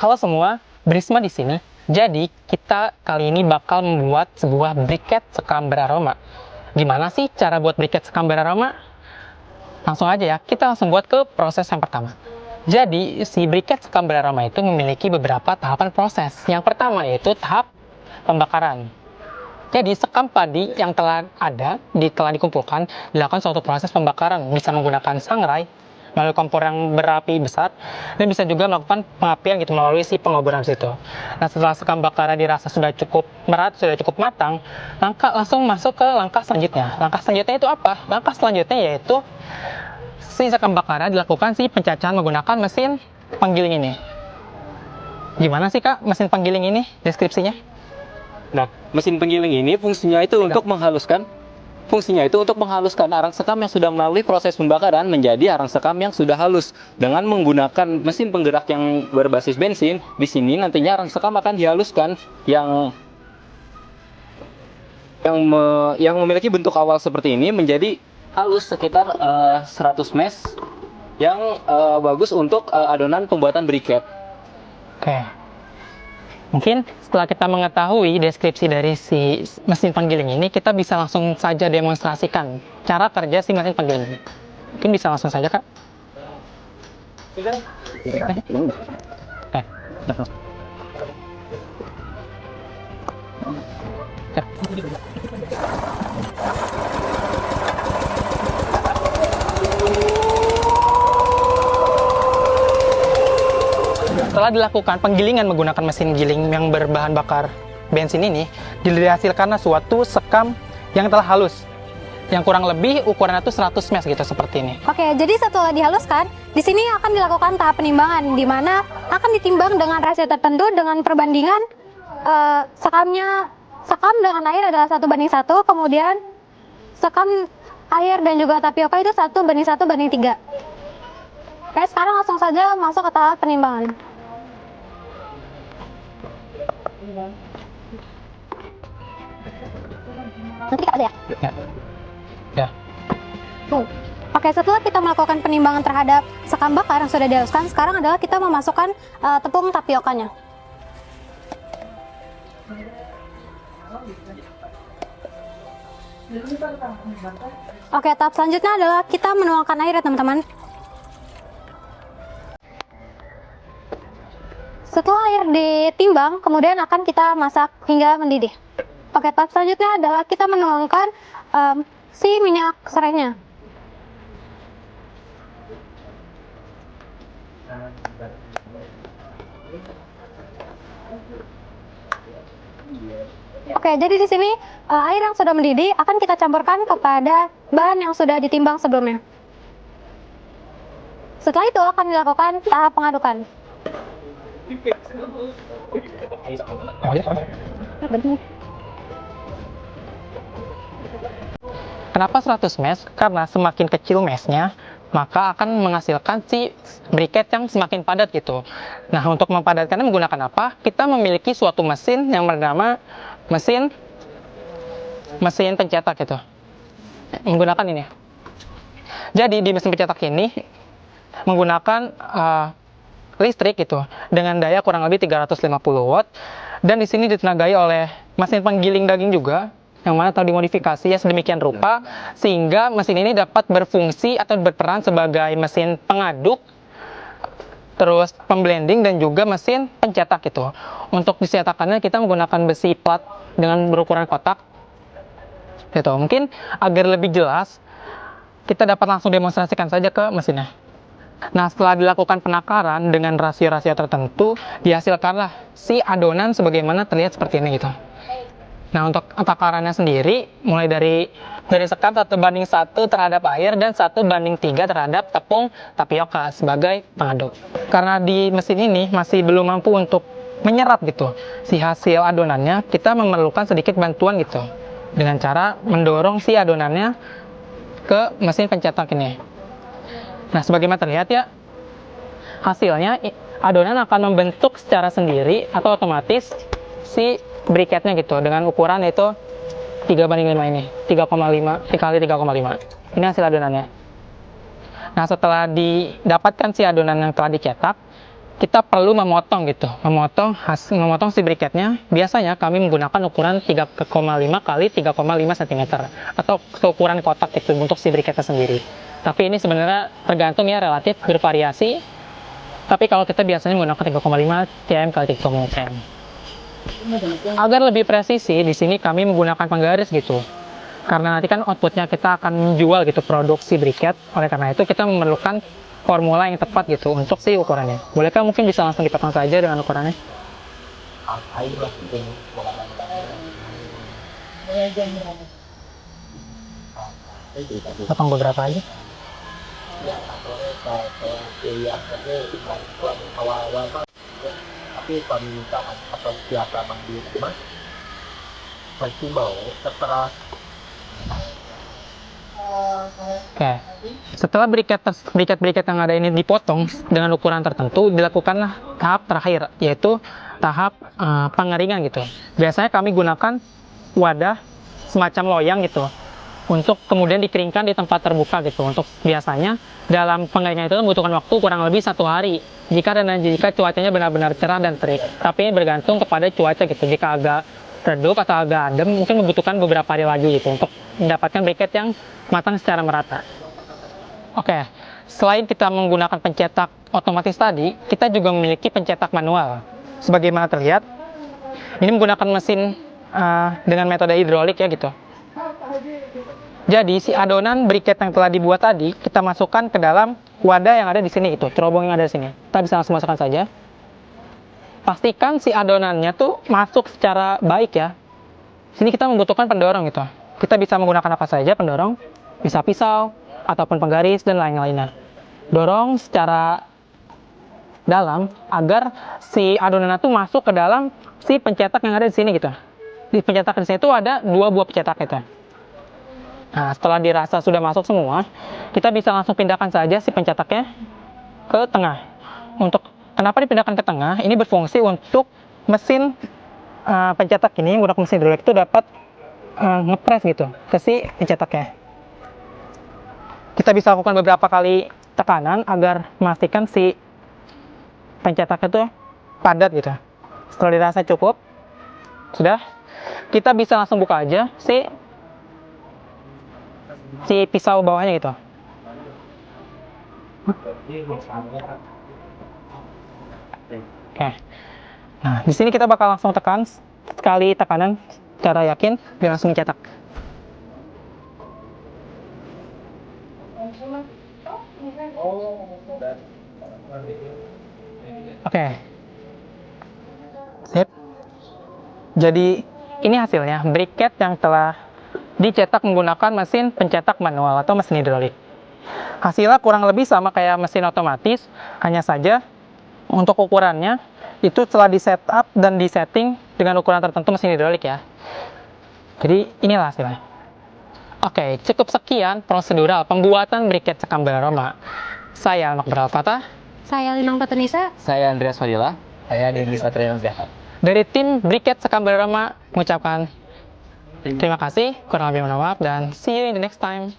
Halo semua, Brisma di sini. Jadi, kita kali ini bakal membuat sebuah briket sekam beraroma. Gimana sih cara buat briket sekam beraroma? Langsung aja ya, kita langsung buat ke proses yang pertama. Jadi, si briket sekam beraroma itu memiliki beberapa tahapan proses. Yang pertama yaitu tahap pembakaran. Jadi, sekam padi yang telah dikumpulkan, dilakukan suatu proses pembakaran. Bisa menggunakan sangrai, melalui kompor yang berapi besar, dan bisa juga melakukan pengapian gitu melalui si pengoboran situ. Nah, setelah sekam bakaran dirasa sudah cukup merata, sudah cukup matang, langsung masuk ke langkah selanjutnya. Langkah selanjutnya itu apa? Langkah selanjutnya yaitu si sekam bakaran dilakukan si pencacahan menggunakan mesin penggiling ini. Gimana sih Kak mesin penggiling ini? Deskripsinya? Nah, mesin penggiling ini fungsinya itu untuk menghaluskan arang sekam yang sudah melalui proses pembakaran menjadi arang sekam yang sudah halus. Dengan menggunakan mesin penggerak yang berbasis bensin, di sini nantinya arang sekam akan dihaluskan yang memiliki bentuk awal seperti ini menjadi halus sekitar 100 mesh yang bagus untuk adonan pembuatan briket. Oke. Mungkin setelah kita mengetahui deskripsi dari si mesin penggiling ini, kita bisa langsung saja demonstrasikan cara kerja si mesin penggiling ini. Mungkin bisa langsung saja, Kak. Setelah dilakukan penggilingan menggunakan mesin giling yang berbahan bakar bensin ini, dihasilkan suatu sekam yang telah halus, yang kurang lebih ukurannya itu 100 mesh gitu seperti ini. Oke, jadi setelah dihaluskan, di sini akan dilakukan tahap penimbangan, di mana akan ditimbang dengan rasio tertentu dengan perbandingan sekam dengan air adalah 1:1, kemudian sekam air dan juga tapioka itu 1:1:3. Oke, sekarang langsung saja masuk ke tahap penimbangan. Nanti kita ada ya? Ya. Oke, setelah kita melakukan penimbangan terhadap sekam bakar yang sudah dihaluskan, sekarang adalah kita memasukkan tepung tapiokanya. Oke, tahap selanjutnya adalah kita menuangkan air ya teman-teman. Setelah air ditimbang, kemudian akan kita masak hingga mendidih. Oke, tahap selanjutnya adalah kita menuangkan si minyak serainya. Oke, jadi di sini air yang sudah mendidih akan kita campurkan kepada bahan yang sudah ditimbang sebelumnya. Setelah itu akan dilakukan tahap pengadukan. Kenapa 100 mesh? Karena semakin kecil meshnya, maka akan menghasilkan si briket yang semakin padat gitu. Nah, untuk mempadatkannya menggunakan apa? Kita memiliki suatu mesin yang bernama mesin pencetak gitu. Menggunakan ini. Jadi di mesin pencetak ini menggunakan listrik gitu dengan daya kurang lebih 350 watt, dan di sini ditenagai oleh mesin penggiling daging juga yang mana telah dimodifikasi ya sedemikian rupa sehingga mesin ini dapat berfungsi atau berperan sebagai mesin pengaduk, terus pemblending dan juga mesin pencetak gitu. Untuk dicetakannya kita menggunakan besi plat dengan berukuran kotak gitu. Mungkin agar lebih jelas kita dapat langsung demonstrasikan saja ke mesinnya. Nah, setelah dilakukan penakaran dengan rasio-rasio tertentu, dihasilkanlah si adonan sebagaimana terlihat seperti ini gitu. Nah, untuk takarannya sendiri, mulai dari sekam 1:1 terhadap air dan 1:3 terhadap tepung tapioka sebagai pengaduk. Karena di mesin ini masih belum mampu untuk menyerap gitu si hasil adonannya, kita memerlukan sedikit bantuan gitu dengan cara mendorong si adonannya ke mesin pencetak ini. Nah, sebagaimana terlihat ya, hasilnya adonan akan membentuk secara sendiri atau otomatis si briketnya gitu dengan ukuran yaitu 3:5 ini, 3,5 dikali 3,5. Ini hasil adonannya. Nah, setelah didapatkan si adonan yang telah dicetak, kita perlu memotong gitu, memotong si briketnya. Biasanya kami menggunakan ukuran 3,5 kali 3,5 cm atau ukuran kotak itu untuk si briketnya sendiri. Tapi ini sebenarnya tergantung ya, relatif bervariasi. Tapi kalau kita biasanya menggunakan 3,5 cm kali 3,5 cm. Agar lebih presisi, di sini kami menggunakan penggaris gitu. Karena nanti kan outputnya kita akan menjual gitu produksi briket. Oleh karena itu kita memerlukan formula yang tepat gitu untuk si ukurannya. Bolehkah mungkin bisa langsung dipotong saja dengan ukurannya? Potong beberapa aja. Tapi permintaan atau biasa di rumah pasti mau tertera. Oke. Setelah briket yang ada ini dipotong dengan ukuran tertentu, dilakukanlah tahap terakhir, yaitu tahap pengeringan gitu. Biasanya kami gunakan wadah semacam loyang gitu, untuk kemudian dikeringkan di tempat terbuka gitu. Untuk biasanya dalam pengeringan itu membutuhkan waktu kurang lebih 1 hari. Jika cuacanya benar-benar cerah dan terik. Tapi ini bergantung kepada cuaca gitu. Jika agak redup atau agak adem, mungkin membutuhkan beberapa hari lagi gitu untuk mendapatkan briket yang matang secara merata. Oke, selain kita menggunakan pencetak otomatis tadi, kita juga memiliki pencetak manual. Sebagaimana terlihat, ini menggunakan mesin dengan metode hidrolik ya gitu. Jadi si adonan briket yang telah dibuat tadi kita masukkan ke dalam wadah yang ada di sini itu, cerobong yang ada di sini. Kita bisa langsung masukkan saja. Pastikan si adonannya tuh masuk secara baik ya. Sini kita membutuhkan pendorong gitu. Kita bisa menggunakan apa saja pendorong, bisa pisau ataupun penggaris dan lain-lainnya. Dorong secara dalam agar si adonan itu masuk ke dalam si pencetak yang ada di sini gitu. Di pencetak di sini tuh ada 2 buah pencetak gitu. Nah, setelah dirasa sudah masuk semua, kita bisa langsung pindahkan saja si pencetaknya ke tengah. Untuk kenapa dipindahkan ke tengah? Ini berfungsi untuk mesin pencetak ini, menggunakan mesin hidrolik itu dapat ngepres gitu ke si pencetaknya. Kita bisa lakukan beberapa kali tekanan agar memastikan si pencetak itu padat gitu. Setelah dirasa cukup, sudah, kita bisa langsung buka aja si pisau bawahnya gitu. Oke. Nah, di sini kita bakal langsung tekan sekali tekanan secara yakin biar langsung mencetak. Oke. Sip. Jadi ini hasilnya, briket yang telah dicetak menggunakan mesin pencetak manual atau mesin hidrolik. Hasilnya kurang lebih sama kayak mesin otomatis, hanya saja untuk ukurannya itu telah di setup dan disetting dengan ukuran tertentu mesin hidrolik ya. Jadi inilah hasilnya. Oke, cukup sekian prosedural pembuatan briket sekam beraroma. Saya Nokbral Fatah. Saya Linong Petunisa. Saya Andreas Fadila. Saya Denis Satria Sehat. Dari tim briket sekam beraroma mengucapkan terima kasih, kurang lebih mohon maaf, dan see you in the next time.